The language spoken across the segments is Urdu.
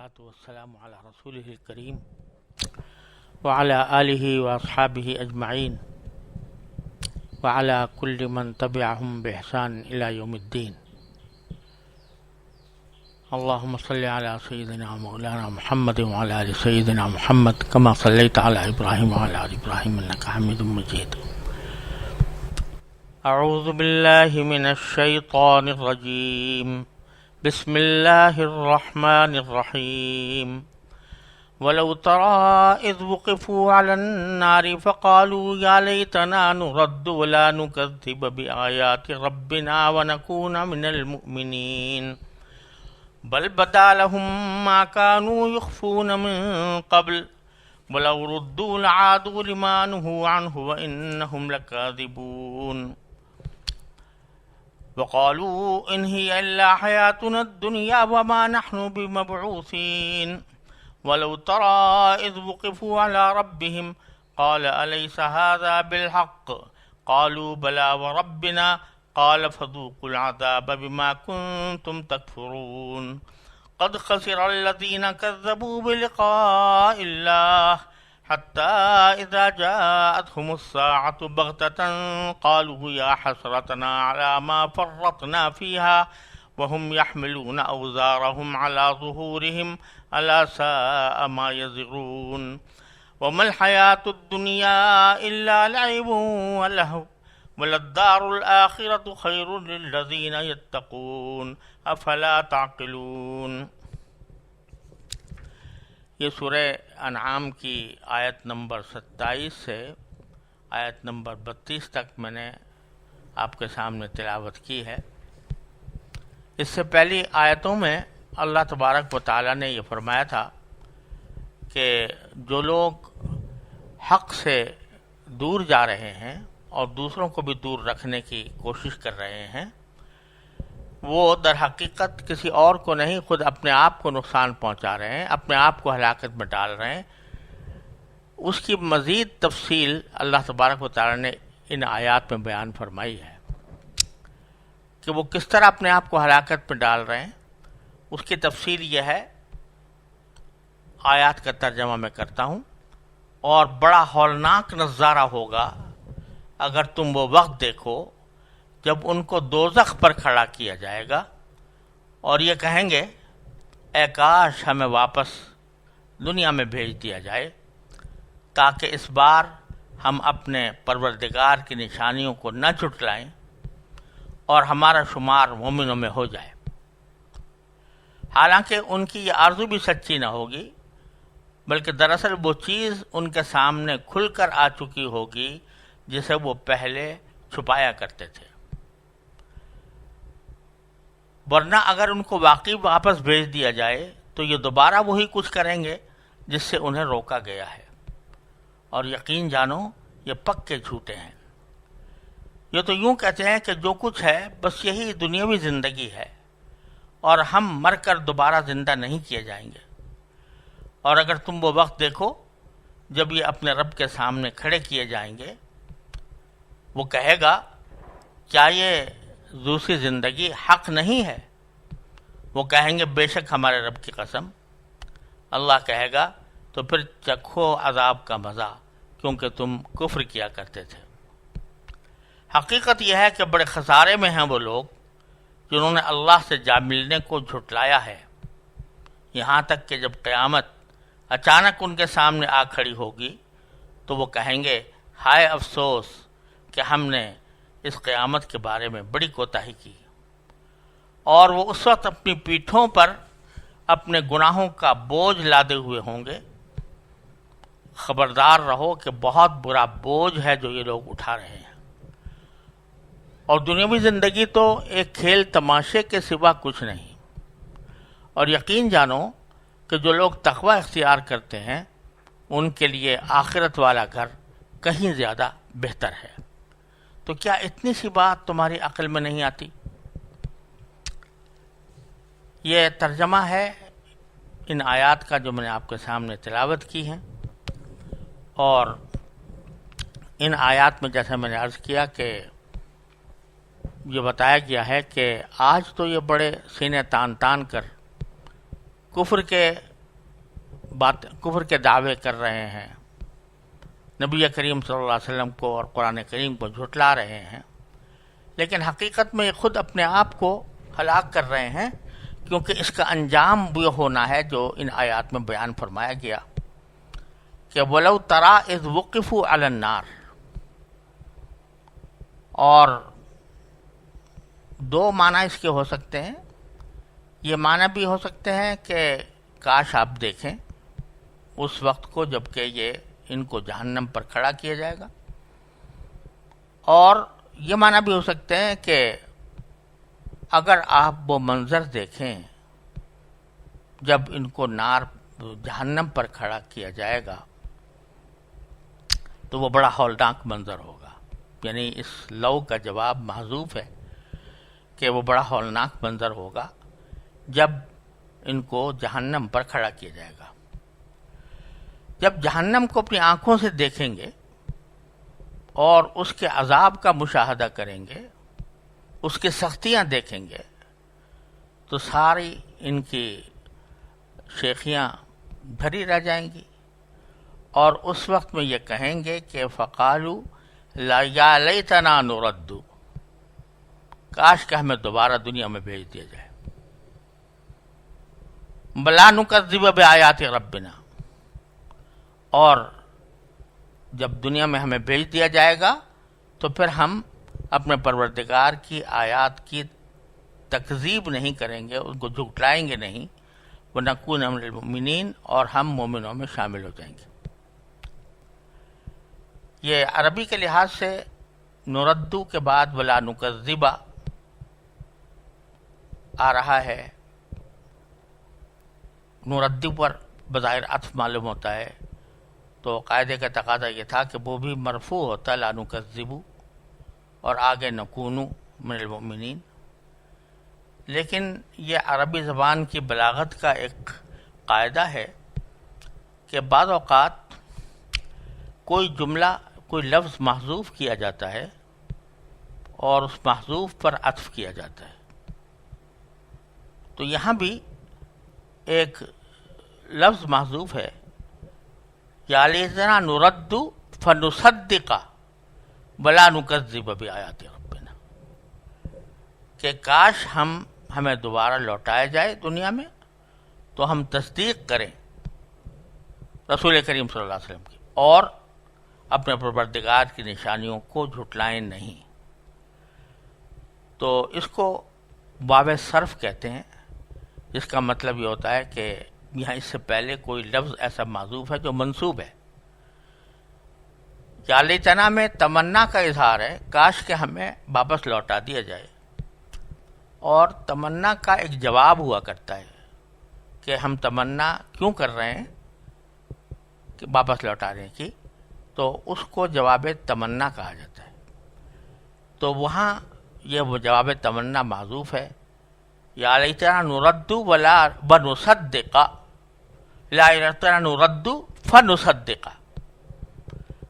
والصلاة والسلام على رسوله الكريم وعلى آله وأصحابه أجمعين وعلى كل من تبعهم بإحسان إلى يوم الدين. اللهم صل على سيدنا مولانا محمد وعلى آل سيدنا محمد كما صليت على إبراهيم وعلى آل إبراهيم إنك حميد مجيد. أعوذ بالله من الشيطان الرجيم. بسم الله الرحمن الرحيم. ولو ترى إذ وقفوا على النار فقالوا يا ليتنا نرد ولا نكذب بآيات ربنا ونكون من المؤمنين بل بدا لهم ما كانوا يخفون من قبل ولو ردوا لعادوا لما نهوا عنه وإنهم لكاذبون. وقالوا إن هي إلا حياتنا الدنيا وما نحن بمبعوثين. ولو ترى إذ وقفوا على ربهم قال أليس هذا بالحق قالوا بلى وربنا قال فذوقوا العذاب بما كنتم تكفرون. قد خسر الذين كذبوا بلقاء الله حتى إذا جاءتهم الساعة بغتة قالوا يا حسرتنا على ما فرطنا فيها وهم يحملون أوزارهم على ظهورهم ألا ساء ما يزرون. وما الحياة الدنيا إلا لعب ولهو وللدار الآخرة خير للذين يتقون أفلا تعقلون. یہ سورہ انعام کی آیت نمبر 27 سے آیت نمبر 32 تک میں نے آپ کے سامنے تلاوت کی ہے. اس سے پہلی آیتوں میں اللہ تبارک و تعالیٰ نے یہ فرمایا تھا کہ جو لوگ حق سے دور جا رہے ہیں اور دوسروں کو بھی دور رکھنے کی کوشش کر رہے ہیں وہ در حقیقت کسی اور کو نہیں خود اپنے آپ کو نقصان پہنچا رہے ہیں، اپنے آپ کو ہلاکت میں ڈال رہے ہیں. اس کی مزید تفصیل اللہ تبارک و تعالیٰ نے ان آیات میں بیان فرمائی ہے کہ وہ کس طرح اپنے آپ کو ہلاکت میں ڈال رہے ہیں. اس کی تفصیل یہ ہے، آیات کا ترجمہ میں کرتا ہوں. اور بڑا ہولناک نظارہ ہوگا اگر تم وہ وقت دیکھو جب ان کو دوزخ پر کھڑا کیا جائے گا اور یہ کہیں گے اے کاش ہمیں واپس دنیا میں بھیج دیا جائے تاکہ اس بار ہم اپنے پروردگار کی نشانیوں کو نہ جھٹلائیں اور ہمارا شمار مومنوں میں ہو جائے. حالانکہ ان کی یہ آرزو بھی سچی نہ ہوگی بلکہ دراصل وہ چیز ان کے سامنے کھل کر آ چکی ہوگی جسے وہ پہلے چھپایا کرتے تھے. ورنہ اگر ان کو واقعی واپس بھیج دیا جائے تو یہ دوبارہ وہی کچھ کریں گے جس سے انہیں روکا گیا ہے. اور یقین جانو یہ پکے جھوٹے ہیں. یہ تو یوں کہتے ہیں کہ جو کچھ ہے بس یہی دنیاوی زندگی ہے اور ہم مر کر دوبارہ زندہ نہیں کیے جائیں گے. اور اگر تم وہ وقت دیکھو جب یہ اپنے رب کے سامنے کھڑے کیے جائیں گے وہ کہے گا کیا یہ دوسری زندگی حق نہیں ہے؟ وہ کہیں گے بے شک ہمارے رب کی قسم. اللہ کہے گا تو پھر چکھو عذاب کا مزہ کیونکہ تم کفر کیا کرتے تھے. حقیقت یہ ہے کہ بڑے خسارے میں ہیں وہ لوگ جنہوں نے اللہ سے جا ملنے کو جھٹلایا ہے. یہاں تک کہ جب قیامت اچانک ان کے سامنے آ کھڑی ہوگی تو وہ کہیں گے ہائے افسوس کہ ہم نے اس قیامت کے بارے میں بڑی کوتاہی کی. اور وہ اس وقت اپنی پیٹھوں پر اپنے گناہوں کا بوجھ لادے ہوئے ہوں گے. خبردار رہو کہ بہت برا بوجھ ہے جو یہ لوگ اٹھا رہے ہیں. اور دنیاوی زندگی تو ایک کھیل تماشے کے سوا کچھ نہیں. اور یقین جانو کہ جو لوگ تقوی اختیار کرتے ہیں ان کے لیے آخرت والا گھر کہیں زیادہ بہتر ہے. تو کیا اتنی سی بات تمہاری عقل میں نہیں آتی؟ یہ ترجمہ ہے ان آیات کا جو میں نے آپ کے سامنے تلاوت کی ہیں. اور ان آیات میں جیسا میں نے عرض کیا کہ یہ بتایا گیا ہے کہ آج تو یہ بڑے سینے تان تان کر کفر کے بات کفر کے دعوے کر رہے ہیں، نبی کریم صلی اللہ علیہ وسلم کو اور قرآن کریم کو جھٹلا رہے ہیں، لیکن حقیقت میں یہ خود اپنے آپ کو ہلاک کر رہے ہیں، کیونکہ اس کا انجام وہ ہونا ہے جو ان آیات میں بیان فرمایا گیا کہ وَلَوْ تَرَىٰ إِذْ وُقِفُوا عَلَى النَّارِ، اور دو معنی اس کے ہو سکتے ہیں۔ یہ معنی بھی ہو سکتے ہیں کہ کاش آپ دیکھیں اس وقت کو جب کہ یہ ان کو جہنم پر کھڑا کیا جائے گا، اور یہ معنی بھی ہو سکتے ہیں کہ اگر آپ وہ منظر دیکھیں جب ان کو جہنم پر کھڑا کیا جائے گا تو وہ بڑا ہولناک منظر ہوگا، یعنی اس لو کا جواب محذوف ہے کہ وہ بڑا ہولناک منظر ہوگا جب ان کو جہنم پر کھڑا کیا جائے گا۔ جب جہنم کو اپنی آنکھوں سے دیکھیں گے اور اس کے عذاب کا مشاہدہ کریں گے، اس کی سختیاں دیکھیں گے، تو ساری ان کی شیخیاں بھری رہ جائیں گی، اور اس وقت میں یہ کہیں گے کہ فَقَالُوا یا لیتنا نُرَدُّ، کاش کہ ہمیں دوبارہ دنیا میں بھیج دیا جائے، بَلَا نُكَذِّبَ بِآيَاتِ رَبِّنَا، اور جب دنیا میں ہمیں بھیج دیا جائے گا تو پھر ہم اپنے پروردگار کی آیات کی تکذیب نہیں کریں گے، ان کو جھٹلائیں گے نہیں، وَنَكُونَ مِنَ الْمُؤْمِنِينَ، اور ہم مومنوں میں شامل ہو جائیں گے۔ یہ عربی کے لحاظ سے نردو کے بعد وَلَا نُكَذِّبَ آ رہا ہے، نردو پر بظاہر عطف معلوم ہوتا ہے، تو قاعدے کا تقاضا یہ تھا کہ وہ بھی مرفوع ہوتا لا نکذب، اور آگے نکون من المؤمنین، لیکن یہ عربی زبان کی بلاغت کا ایک قاعدہ ہے کہ بعض اوقات کوئی جملہ، کوئی لفظ محذوف کیا جاتا ہے اور اس محذوف پر عطف کیا جاتا ہے، تو یہاں بھی ایک لفظ محذوف ہے، یا لیتنا نرد فنصدق ولا نکذب بآیات ربنا، کہ کاش ہمیں دوبارہ لوٹایا جائے دنیا میں تو ہم تصدیق کریں رسول کریم صلی اللہ علیہ وسلم کی، اور اپنے پروردگار کی نشانیوں کو جھٹلائیں نہیں۔ تو اس کو باب صرف کہتے ہیں، جس کا مطلب یہ ہوتا ہے کہ یہاں اس سے پہلے کوئی لفظ ایسا معذوف ہے جو منصوب ہے۔ یا لیتنا میں تمنا کا اظہار ہے، کاش کہ ہمیں واپس لوٹا دیا جائے، اور تمنا کا ایک جواب ہوا کرتا ہے کہ ہم تمنا کیوں کر رہے ہیں کہ واپس لوٹانے کی، تو اس کو جواب تمنا کہا جاتا ہے، تو وہاں یہ وہ جواب تمنا معذوف ہے، یا لیتنا نرد ولا بنصدق، لا لیتنا نرد فنصدق،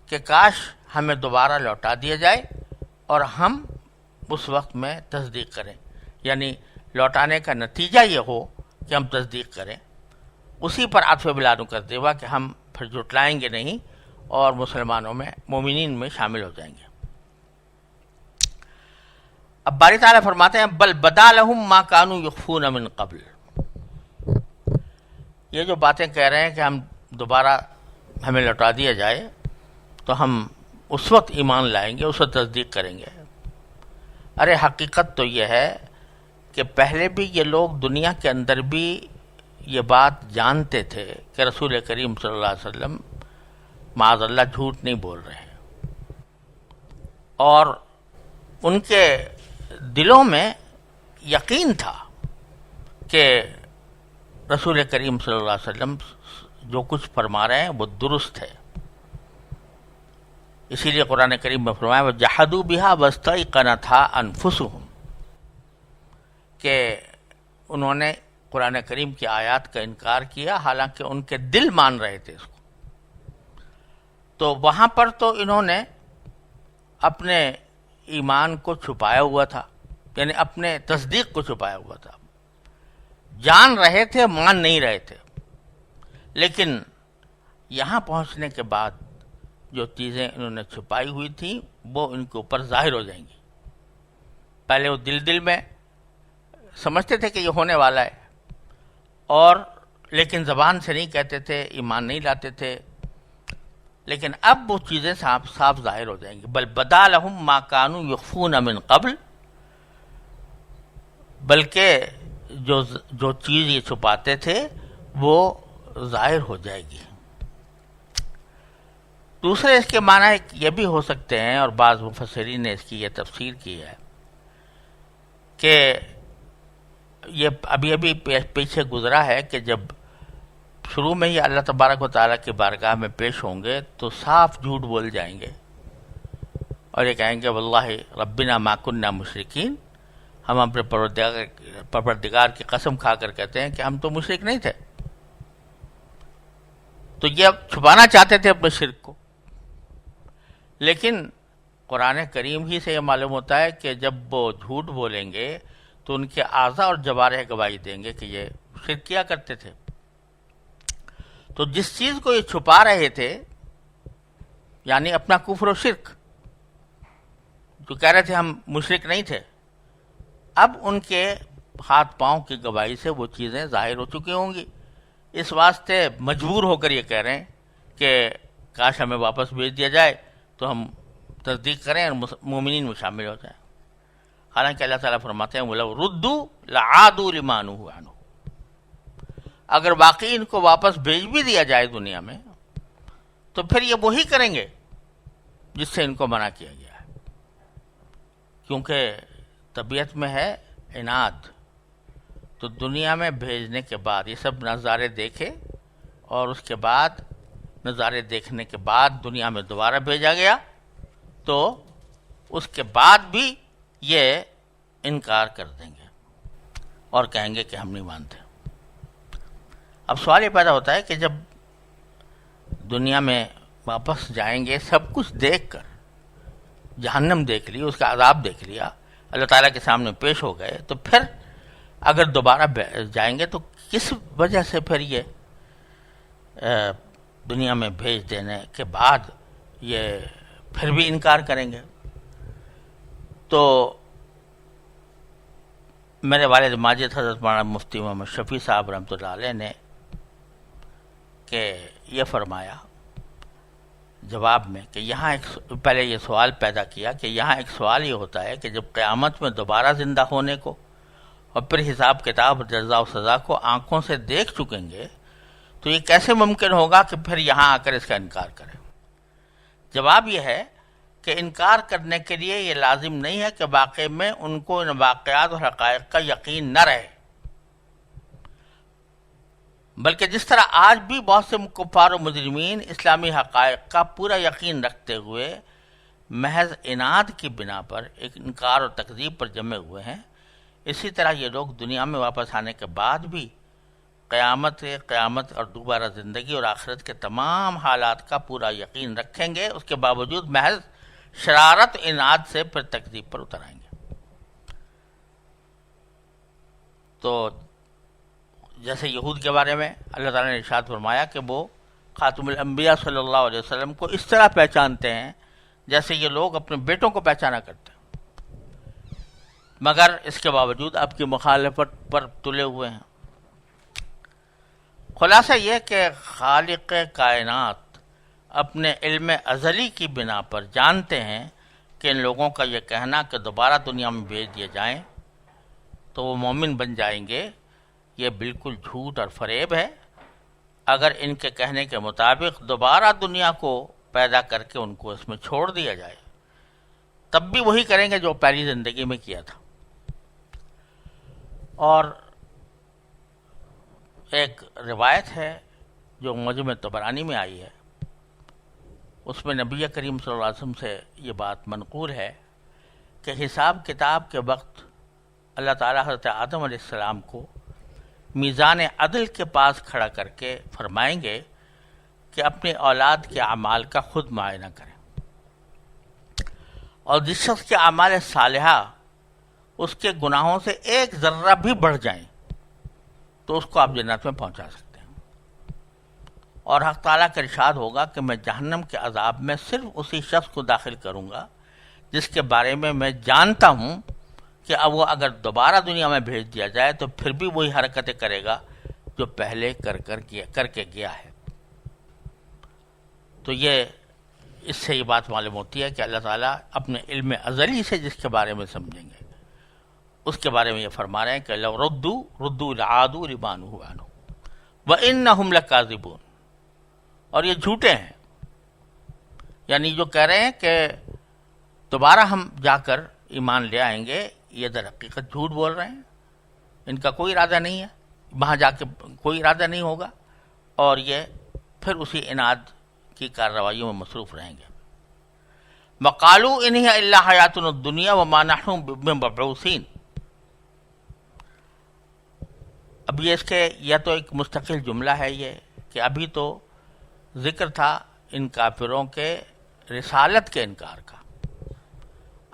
کہ کاش ہمیں دوبارہ لوٹا دیا جائے اور ہم اس وقت میں تصدیق کریں، یعنی لوٹانے کا نتیجہ یہ ہو کہ ہم تصدیق کریں، اسی پر عطف بلا نکذب کہ ہم پھر جھٹلائیں گے نہیں اور مسلمانوں میں، مومنین میں شامل ہو جائیں گے۔ اب باری تعالیٰ فرماتے ہیں بل بدا لہم ما کانوا یخفون من قبل، یہ جو باتیں کہہ رہے ہیں کہ ہم دوبارہ ہمیں لوٹا دیا جائے تو ہم اس وقت ایمان لائیں گے، اس وقت تصدیق کریں گے، ارے حقیقت تو یہ ہے کہ پہلے بھی یہ لوگ دنیا کے اندر بھی یہ بات جانتے تھے کہ رسول کریم صلی اللہ علیہ وسلم معاذ اللہ جھوٹ نہیں بول رہے ہیں، اور ان کے دلوں میں یقین تھا کہ رسول کریم صلی اللہ علیہ وسلم جو کچھ فرما رہے ہیں وہ درست ہے، اسی لیے قرآن کریم میں فرمایا وَجَحَدُوا بِهَا وَاسْتَيْقَنَتْهَا أَنفُسُهُم، کہ انہوں نے قرآن کریم کی آیات کا انکار کیا حالانکہ ان کے دل مان رہے تھے اس کو، تو وہاں پر تو انہوں نے اپنے ایمان کو چھپایا ہوا تھا، یعنی اپنے تصدیق کو چھپایا ہوا تھا، جان رہے تھے مان نہیں رہے تھے، لیکن یہاں پہنچنے کے بعد جو چیزیں انہوں نے چھپائی ہوئی تھیں وہ ان کے اوپر ظاہر ہو جائیں گی. پہلے وہ دل میں سمجھتے تھے کہ یہ ہونے والا ہے، اور لیکن زبان سے نہیں کہتے تھے، ایمان نہیں لاتے تھے، لیکن اب وہ چیزیں صاف صاف ظاہر ہو جائیں گی. بل بدا لہم ما کانوا یخفون من قبل، بلکہ جو چیز یہ چھپاتے تھے وہ ظاہر ہو جائے گی. دوسرے اس کے معنی یہ بھی ہو سکتے ہیں، اور بعض مفسرین نے اس کی یہ تفسیر کی ہے کہ یہ ابھی پیچھے گزرا ہے کہ جب شروع میں ہی اللہ تبارک و تعالیٰ کی بارگاہ میں پیش ہوں گے تو صاف جھوٹ بول جائیں گے اور یہ کہیں گے واللہ ربنا ما کننا مشرکین، ہم اپنے پروردگار کی قسم کھا کر کہتے ہیں کہ ہم تو مشرک نہیں تھے. تو یہ چھپانا چاہتے تھے اپنے شرک کو، لیکن قرآن کریم ہی سے یہ معلوم ہوتا ہے کہ جب وہ جھوٹ بولیں گے تو ان کے اعضاء اور جوارح گواہی دیں گے کہ یہ شرک کیا کرتے تھے. تو جس چیز کو یہ چھپا رہے تھے، یعنی اپنا کفر و شرک، جو کہہ رہے تھے ہم مشرک نہیں تھے، اب ان کے ہاتھ پاؤں کی گواہی سے وہ چیزیں ظاہر ہو چکی ہوں گی. اس واسطے مجبور ہو کر یہ کہہ رہے ہیں کہ کاش ہمیں واپس بھیج دیا جائے تو ہم تصدیق کریں اور مومنین میں شامل ہو جائیں. حالانکہ اللہ تعالیٰ فرماتے ہیں وَلَوْ رُدُّوا لَعَادُوا لِمَا نُهُوا عَنْهُ، اگر واقعی ان کو واپس بھیج بھی دیا جائے دنیا میں تو پھر یہ وہی کریں گے جس سے ان کو منع کیا گیا ہے، کیونکہ طبیعت میں ہے عناد. تو دنیا میں بھیجنے کے بعد یہ سب نظارے دیکھے، اور اس کے بعد نظارے دیکھنے کے بعد دنیا میں دوبارہ بھیجا گیا تو اس کے بعد بھی یہ انکار کر دیں گے اور کہیں گے کہ ہم نہیں مانتے. اب سوال یہ پیدا ہوتا ہے کہ جب دنیا میں واپس جائیں گے، سب کچھ دیکھ کر، جہنم دیکھ لی، اس کا عذاب دیکھ لیا، اللہ تعالیٰ کے سامنے پیش ہو گئے، تو پھر اگر دوبارہ جائیں گے تو کس وجہ سے پھر یہ دنیا میں بھیج دینے کے بعد یہ پھر بھی انکار کریں گے؟ تو میرے والد ماجد حضرت مولانا مفتی محمد شفیع صاحب رحمۃ اللہ علیہ نے کہ یہ فرمایا جواب میں کہ یہاں پہلے یہ سوال پیدا کیا کہ یہاں ایک سوال یہ ہوتا ہے کہ جب قیامت میں دوبارہ زندہ ہونے کو اور پھر حساب کتاب جزا و سزا کو آنکھوں سے دیکھ چکیں گے تو یہ کیسے ممکن ہوگا کہ پھر یہاں آ کر اس کا انکار کریں؟ جواب یہ ہے کہ انکار کرنے کے لیے یہ لازم نہیں ہے کہ واقع میں ان کو ان واقعات اور حقائق کا یقین نہ رہے، بلکہ جس طرح آج بھی بہت سے کفار و مجرمین اسلامی حقائق کا پورا یقین رکھتے ہوئے محض عناد کی بنا پر ایک انکار اور تکذیب پر جمے ہوئے ہیں، اسی طرح یہ لوگ دنیا میں واپس آنے کے بعد بھی قیامت اور دوبارہ زندگی اور آخرت کے تمام حالات کا پورا یقین رکھیں گے، اس کے باوجود محض شرارت عناد سے پھر تکذیب پر اتر آئیں گے. تو جیسے یہود کے بارے میں اللہ تعالیٰ نے ارشاد فرمایا کہ وہ خاتم الانبیاء صلی اللہ علیہ وسلم کو اس طرح پہچانتے ہیں جیسے یہ لوگ اپنے بیٹوں کو پہچانا کرتے ہیں، مگر اس کے باوجود آپ کی مخالفت پر تلے ہوئے ہیں. خلاصہ یہ کہ خالق کائنات اپنے علم ازلی کی بنا پر جانتے ہیں کہ ان لوگوں کا یہ کہنا کہ دوبارہ دنیا میں بھیج دیے جائیں تو وہ مومن بن جائیں گے، یہ بالکل جھوٹ اور فریب ہے. اگر ان کے کہنے کے مطابق دوبارہ دنیا کو پیدا کر کے ان کو اس میں چھوڑ دیا جائے تب بھی وہی کریں گے جو پہلی زندگی میں کیا تھا. اور ایک روایت ہے جو معجم طبرانی میں آئی ہے، اس میں نبی کریم صلی اللہ علیہ وسلم سے یہ بات منقول ہے کہ حساب کتاب کے وقت اللہ تعالیٰ حضرت آدم علیہ السلام کو میزان عدل کے پاس کھڑا کر کے فرمائیں گے کہ اپنی اولاد کے اعمال کا خود معائنہ کریں، اور جس شخص کے اعمال صالحہ اس کے گناہوں سے ایک ذرہ بھی بڑھ جائیں تو اس کو آپ جنت میں پہنچا سکتے ہیں. اور حق تعالیٰ کا ارشاد ہوگا کہ میں جہنم کے عذاب میں صرف اسی شخص کو داخل کروں گا جس کے بارے میں جانتا ہوں کہ اب وہ اگر دوبارہ دنیا میں بھیج دیا جائے تو پھر بھی وہی حرکتیں کرے گا جو پہلے کر کے گیا ہے۔ تو یہ اس سے یہ بات معلوم ہوتی ہے کہ اللہ تعالیٰ اپنے علم ازلی سے جس کے بارے میں سمجھیں گے اس کے بارے میں یہ فرما رہے ہیں کہ لو ردوا لعادوا لما نہوا عنہ وانہم لکاذبون، اور یہ جھوٹے ہیں، یعنی جو کہہ رہے ہیں کہ دوبارہ ہم جا کر ایمان لے آئیں گے، یہ در حقیقت جھوٹ بول رہے ہیں، ان کا کوئی ارادہ نہیں ہے، وہاں جا کے کوئی ارادہ نہیں ہوگا، اور یہ پھر اسی عناد کی کارروائیوں میں مصروف رہیں گے۔ وقالوا ان هي الا حیاتنا الدنیا وما نحن بمبعوثین، اب یہ اس کے یا تو ایک مستقل جملہ ہے یہ کہ ابھی تو ذکر تھا ان کافروں کے رسالت کے انکار کا،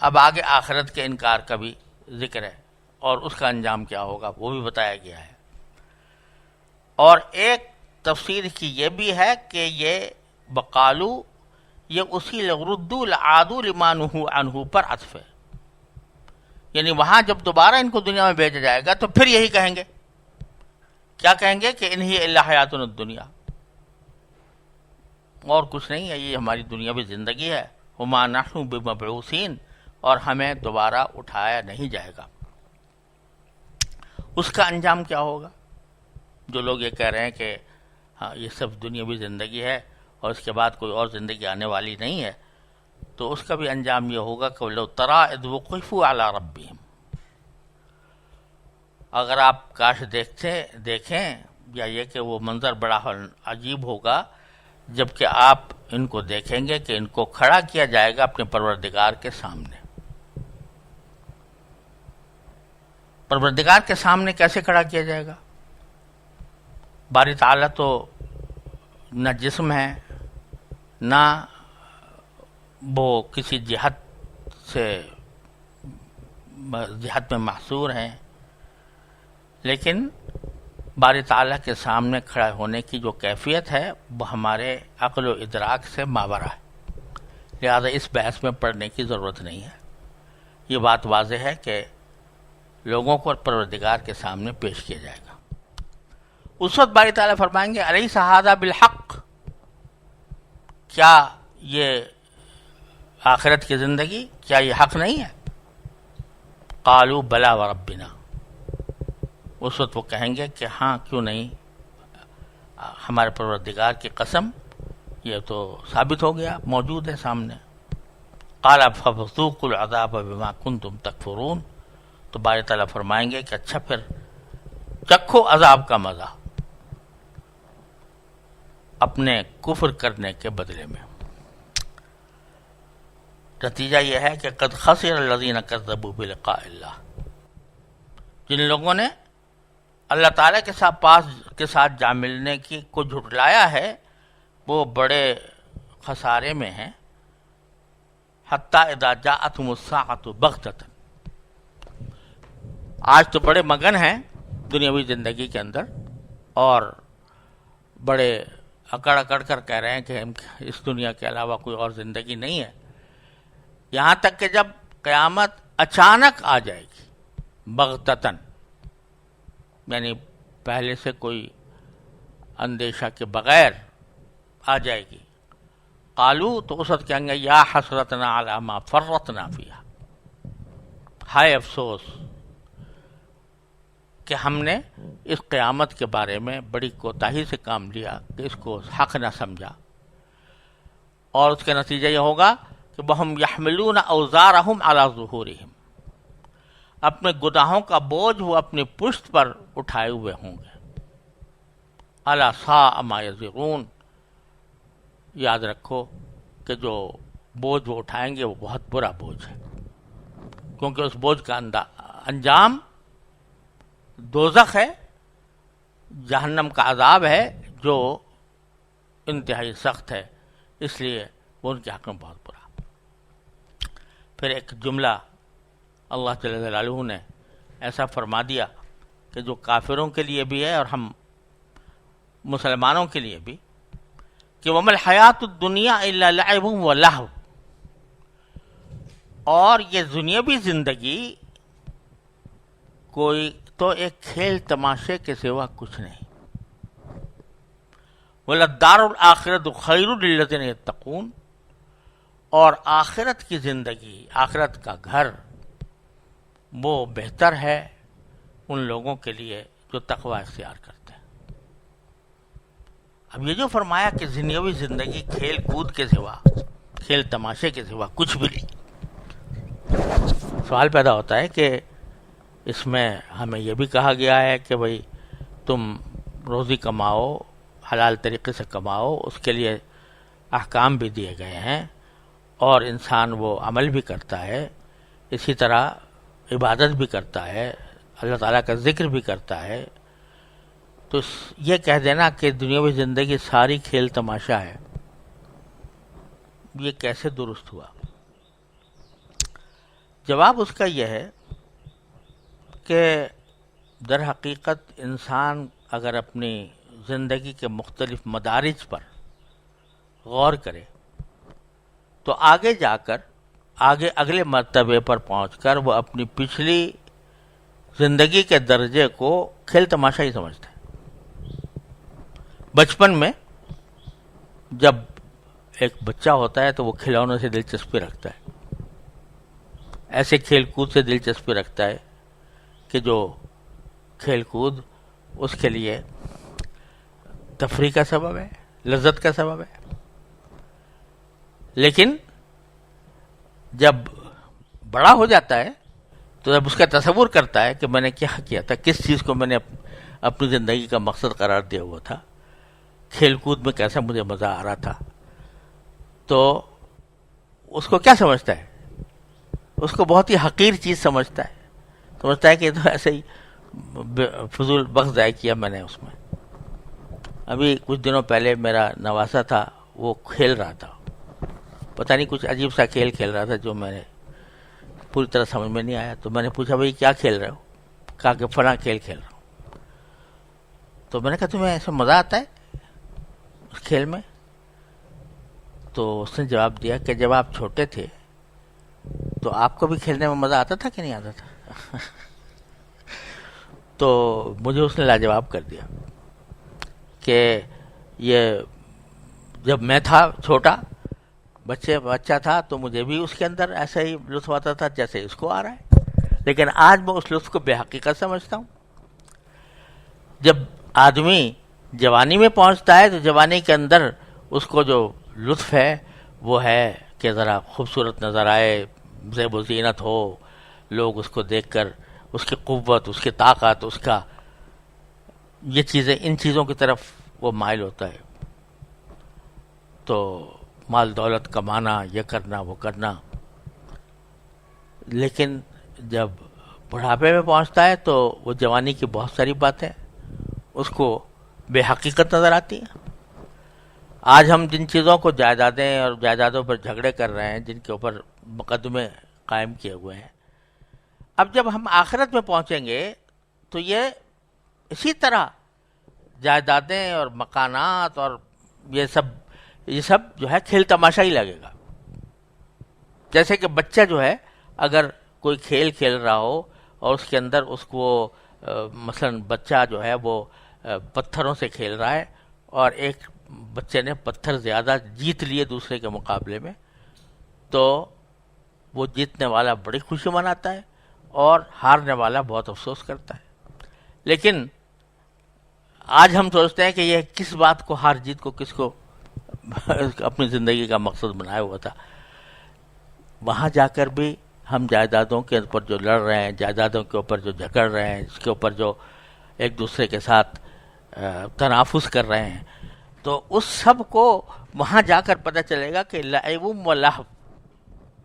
اب آگے آخرت کے انکار کا بھی ذکر ہے اور اس کا انجام کیا ہوگا وہ بھی بتایا گیا ہے۔ اور ایک تفسیر کی یہ بھی ہے کہ یہ بقالو یہ اسی ردوا لعادوا لما نہوا عنہ پر عطف ہے، یعنی وہاں جب دوبارہ ان کو دنیا میں بھیجا جائے گا تو پھر یہی کہیں گے، کیا کہیں گے کہ ان ہی الا حیاتنا الدنیا، اور کچھ نہیں ہے، یہ ہماری دنیاوی زندگی ہے، وما نحن بمبعوثین، اور ہمیں دوبارہ اٹھایا نہیں جائے گا۔ اس کا انجام کیا ہوگا؟ جو لوگ یہ کہہ رہے ہیں کہ ہاں یہ سب دنیاوی زندگی ہے اور اس کے بعد کوئی اور زندگی آنے والی نہیں ہے، تو اس کا بھی انجام یہ ہوگا کہ لو تری اذ وقفوا علی ربہم، اگر آپ کاش دیکھیں یا یہ کہ وہ منظر بڑا عجیب ہوگا جب کہ آپ ان کو دیکھیں گے کہ ان کو کھڑا کیا جائے گا اپنے پروردگار کے سامنے۔ پروردگار کے سامنے کیسے کھڑا کیا جائے گا؟ باری تعالیٰ تو نہ جسم ہے، نہ وہ کسی جہت میں محصور ہیں، لیکن باری تعالیٰ کے سامنے کھڑا ہونے کی جو کیفیت ہے وہ ہمارے عقل و ادراک سے ماورا ہے، لہذا اس بحث میں پڑھنے کی ضرورت نہیں ہے۔ یہ بات واضح ہے کہ لوگوں کو پروردگار کے سامنے پیش کیا جائے گا۔ اس وقت باری تعالیٰ فرمائیں گے الیس ھذا بالحق، کیا یہ آخرت کی زندگی کیا یہ حق نہیں ہے؟ قالوا بلی وربنا، اس وقت وہ کہیں گے کہ ہاں کیوں نہیں، ہمارے پروردگار کی قسم یہ تو ثابت ہو گیا، موجود ہے سامنے۔ قال فذوقوا العذاب بما کنتم تکفرون، تو باری تعالیٰ فرمائیں گے کہ اچھا پھر چکھو عذاب کا مزہ اپنے کفر کرنے کے بدلے میں۔ نتیجہ یہ ہے کہ قد خسر الذین کذبوا بلقاء اللہ، جن لوگوں نے اللہ تعالیٰ کے ساتھ جا ملنے کی کو جھٹلایا ہے وہ بڑے خسارے میں ہیں۔ حتیٰ اذا جاءتهم الساعة بغتة، آج تو بڑے مگن ہیں دنیاوی زندگی کے اندر اور بڑے اکڑ کر کہہ رہے ہیں کہ اس دنیا کے علاوہ کوئی اور زندگی نہیں ہے، یہاں تک کہ جب قیامت اچانک آ جائے گی، بغتتاً یعنی پہلے سے کوئی اندیشہ کے بغیر آ جائے گی، قالو تو اس وقت کہیں گے یا حسرتنا علی ما فرطنا فیہا، ہائے افسوس کہ ہم نے اس قیامت کے بارے میں بڑی کوتاہی سے کام لیا، کہ اس کو حق نہ سمجھا، اور اس کا نتیجہ یہ ہوگا کہ وَهُمْ يَحْمِلُونَ أَوْزَارَهُمْ عَلَى ظُهُورِهِمْ، اپنے گناہوں کا بوجھ وہ اپنی پشت پر اٹھائے ہوئے ہوں گے۔ أَلَا سَاءَ مَا يَزِرُونَ، یاد رکھو کہ جو بوجھ وہ اٹھائیں گے وہ بہت برا بوجھ ہے، کیونکہ اس بوجھ کا انجام دوزخ ہے، جہنم کا عذاب ہے جو انتہائی سخت ہے، اس لیے وہ ان کے حق میں بہت برا۔ پھر ایک جملہ اللہ جل جلالہ نے ایسا فرما دیا کہ جو کافروں کے لیے بھی ہے اور ہم مسلمانوں کے لیے بھی، کہ وَمَا الْحَيَاةُ الدُّنْيَا إِلَّا لَعِبٌ وَلَهْوٌ، اور یہ دنیاوی زندگی کوئی تو ایک کھیل تماشے کے سوا کچھ نہیں. وَلَلدَّارُ الْآخِرَةُ خَيْرٌ لِلَّذِينَ يَتَّقُونَ، اور آخرت کی زندگی، آخرت کا گھر وہ بہتر ہے ان لوگوں کے لیے جو تقوی اختیار کرتے ہیں. اب یہ جو فرمایا کہ دنیاوی زندگی کھیل کود کے سوا، کھیل تماشے کے سوا کچھ بھی نہیں، سوال پیدا ہوتا ہے کہ اس میں ہمیں یہ بھی کہا گیا ہے کہ بھئی تم روزی کماؤ، حلال طریقے سے کماؤ، اس کے لیے احکام بھی دیے گئے ہیں، اور انسان وہ عمل بھی کرتا ہے، اسی طرح عبادت بھی کرتا ہے، اللہ تعالیٰ کا ذکر بھی کرتا ہے. تو یہ کہہ دینا کہ دنیاوی زندگی ساری کھیل تماشا ہے، یہ کیسے درست ہوا؟ جواب اس کا یہ ہے کہ در حقیقت انسان اگر اپنی زندگی کے مختلف مدارج پر غور کرے تو آگے جا کر اگلے مرتبے پر پہنچ کر وہ اپنی پچھلی زندگی کے درجے کو کھیل تماشا ہی سمجھتا ہے. بچپن میں جب ایک بچہ ہوتا ہے تو وہ کھلونوں سے دلچسپی رکھتا ہے، ایسے کھیل کود سے دلچسپی رکھتا ہے کہ جو کھیل کود اس کے لیے تفریح کا سبب ہے، لذت کا سبب ہے. لیکن جب بڑا ہو جاتا ہے تو جب اس کا تصور کرتا ہے کہ میں نے کیا کیا تھا، کس چیز کو میں نے اپنی زندگی کا مقصد قرار دیا ہوا تھا، کھیل کود میں کیسا مجھے مزہ آ رہا تھا، تو اس کو کیا سمجھتا ہے؟ اس کو بہت ہی حقیر چیز سمجھتا ہے کہ یہ تو ایسے ہی فضول وقت ضائع کیا میں نے اس میں. ابھی کچھ دنوں پہلے میرا نواسا تھا، وہ کھیل رہا تھا، پتہ نہیں کچھ عجیب سا کھیل کھیل رہا تھا جو میں نے پوری طرح سمجھ میں نہیں آیا. تو میں نے پوچھا بھائی کیا کھیل رہے ہو؟ کہا کہ فلاں کھیل کھیل رہا ہوں. تو میں نے کہا تمہیں ایسا مزہ آتا ہے اس کھیل میں؟ تو اس نے جواب دیا کہ جب آپ چھوٹے تھے تو آپ کو بھی کھیلنے میں مزہ آتا تھا کہ نہیں آتا تھا؟ تو مجھے اس نے لاجواب کر دیا کہ یہ جب میں تھا چھوٹا بچہ تھا تو مجھے بھی اس کے اندر ایسا ہی لطف آتا تھا جیسے اس کو آ رہا ہے، لیکن آج میں اس لطف کو بے حقیقت سمجھتا ہوں. جب آدمی جوانی میں پہنچتا ہے تو جوانی کے اندر اس کو جو لطف ہے وہ ہے کہ ذرا خوبصورت نظر آئے، زیب و زینت ہو، لوگ اس کو دیکھ کر اس کی قوت، اس کی طاقت، اس کا یہ چیزیں، ان چیزوں کی طرف وہ مائل ہوتا ہے. تو مال دولت کمانا، یہ کرنا وہ کرنا. لیکن جب بڑھاپے میں پہنچتا ہے تو وہ جوانی کی بہت ساری باتیں اس کو بے حقیقت نظر آتی ہیں. آج ہم جن چیزوں کو جائیدادیں اور جائیدادوں پر جھگڑے کر رہے ہیں، جن کے اوپر مقدمے قائم کیے ہوئے ہیں، اب جب ہم آخرت میں پہنچیں گے تو یہ اسی طرح جائیدادیں اور مکانات اور یہ سب جو ہے کھیل تماشا ہی لگے گا. جیسے کہ بچہ جو ہے اگر کوئی کھیل کھیل رہا ہو اور اس کے اندر اس کو مثلا بچہ جو ہے وہ پتھروں سے کھیل رہا ہے اور ایک بچے نے پتھر زیادہ جیت لیے دوسرے کے مقابلے میں، تو وہ جیتنے والا بڑی خوشی مناتا ہے اور ہارنے والا بہت افسوس کرتا ہے. لیکن آج ہم سوچتے ہیں کہ یہ کس بات کو، ہار جیت کو، کس کو اپنی زندگی کا مقصد بنایا ہوا تھا. وہاں جا کر بھی ہم جائیدادوں کے اوپر جو لڑ رہے ہیں، جائیدادوں کے اوپر جو جھگڑ رہے ہیں، اس کے اوپر جو ایک دوسرے کے ساتھ تنافس کر رہے ہیں، تو اس سب کو وہاں جا کر پتہ چلے گا کہ لعب و لہو،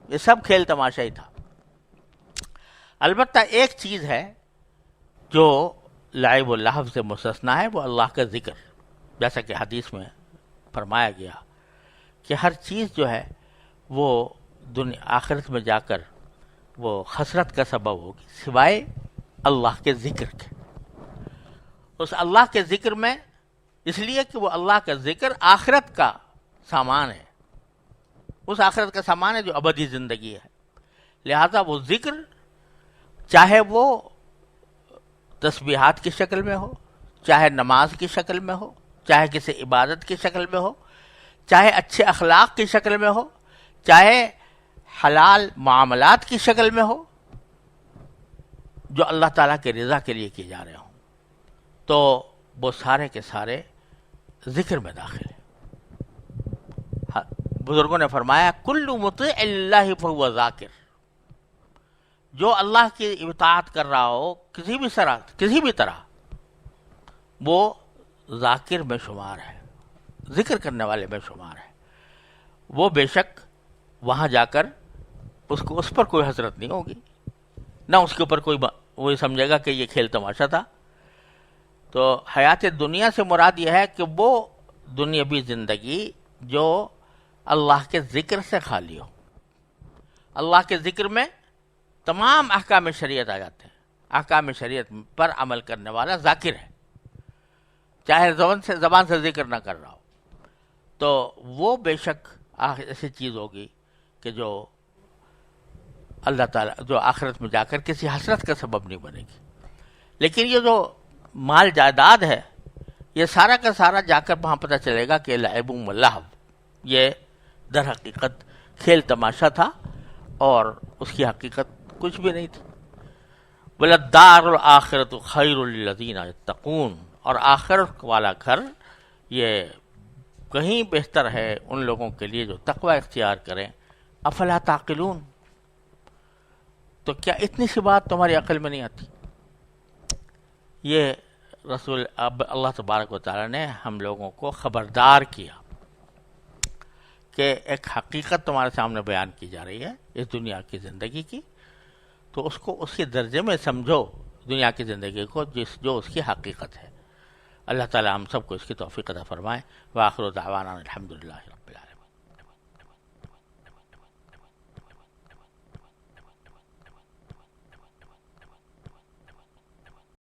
یہ سب کھیل تماشا ہی تھا. البتہ ایک چیز ہے جو لعب و لہو سے مستثنا ہے، وہ اللہ کا ذکر. جیسا کہ حدیث میں فرمایا گیا کہ ہر چیز جو ہے وہ آخرت میں جا کر وہ خسرت کا سبب ہوگی سوائے اللہ کے ذکر کے. اس اللہ کے ذکر میں، اس لیے کہ وہ اللہ کا ذکر آخرت کا سامان ہے، اس آخرت کا سامان ہے جو ابدی زندگی ہے. لہذا وہ ذکر چاہے وہ تسبیحات کی شکل میں ہو، چاہے نماز کی شکل میں ہو، چاہے کسی عبادت کی شکل میں ہو، چاہے اچھے اخلاق کی شکل میں ہو، چاہے حلال معاملات کی شکل میں ہو جو اللہ تعالیٰ کے رضا کے لیے کیے جا رہے ہوں، تو وہ سارے کے سارے ذکر میں داخل ہیں. بزرگوں نے فرمایا کل مطیع اللہ فہو ذاکر، جو اللہ کی اطاعت کر رہا ہو کسی بھی طرح وہ ذاکر میں شمار ہے، ذکر کرنے والے میں شمار ہے. وہ بے شک وہاں جا کر اس پر کوئی حسرت نہیں ہوگی، نہ اس کے اوپر کوئی وہی سمجھے گا کہ یہ کھیل تماشا تھا. تو حیات دنیا سے مراد یہ ہے کہ وہ دنیاوی زندگی جو اللہ کے ذکر سے خالی ہو. اللہ کے ذکر میں تمام احکام شریعت آ جاتے ہیں. احکام شریعت پر عمل کرنے والا ذاکر ہے، چاہے زبان سے ذکر نہ کر رہا ہو. تو وہ بے شک ایسی چیز ہوگی کہ جو اللہ تعالیٰ جو آخرت میں جا کر کسی حسرت کا سبب نہیں بنے گی. لیکن یہ جو مال جائیداد ہے یہ سارا کا سارا جا کر وہاں پتہ چلے گا کہ لعب و لہو، یہ در حقیقت کھیل تماشا تھا اور اس کی حقیقت کچھ بھی نہیں تھی. وَلَلدَّارُ الْآخِرَةُ خَيْرٌ لِّلَّذِينَ يَتَّقُونَ، اور آخرت والا گھر یہ کہیں بہتر ہے ان لوگوں کے لیے جو تقوی اختیار کریں. افلا تعقلون، تو کیا اتنی سی بات تمہاری عقل میں نہیں آتی؟ یہ اللہ تبارک و تعالیٰ نے ہم لوگوں کو خبردار کیا کہ ایک حقیقت تمہارے سامنے بیان کی جا رہی ہے اس دنیا کی زندگی کی، تو اس کو اس کے درجے میں سمجھو، دنیا کی زندگی کو جو اس کی حقیقت ہے. اللہ تعالیٰ ہم سب کو اس کی توفیق عطا فرمائے. وآخر دعوانا الحمدللہ.